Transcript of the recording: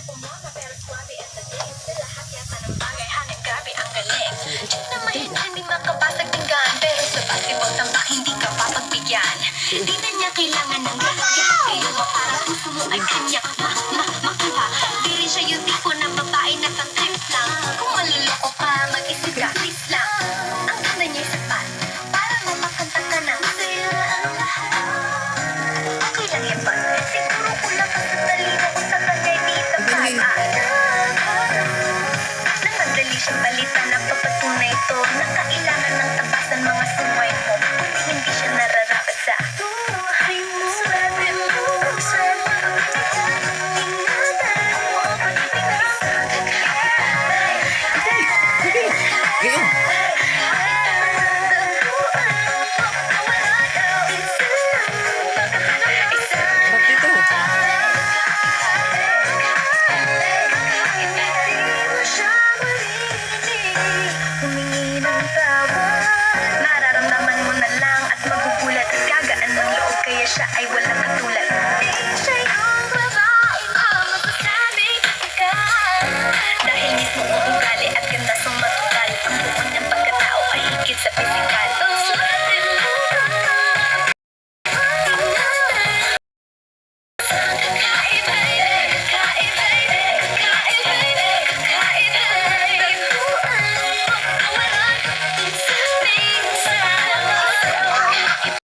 pumona pero swabe at dating. Sa lahat yata ng bagay, hanggang gabi ang galing. Check na may hindi makabasag tinggan, pero sa basketball tambak hindi ka papagbigyan. Di na niya kailangan ng lalagyan, kaya para puso mo ay kanyang makuha. Di rin siya yung tipo ng babae na pang-trip lang. Kung maluloko ka, mag-isip ka, please lang. Ang ganda niya sapat, para mamakanta ka ng saya ang lahat. Okay lang yan ba? Siguro kulang ang sandali mo kung sa kanya'y di tapat. Nang madali siyang palitan ang papatunay ito na kailangan ng tabasan mga sumay mo. Kung hindi siya nararapat sa buhay mo. Sabi mo sa ingatan mo ang pag-ibig sa Ngayon. Bakit ito? Humingi ng tawad. Nararamdaman mo na lang at magugulat at gagaan ng loob, kaya siya ay wala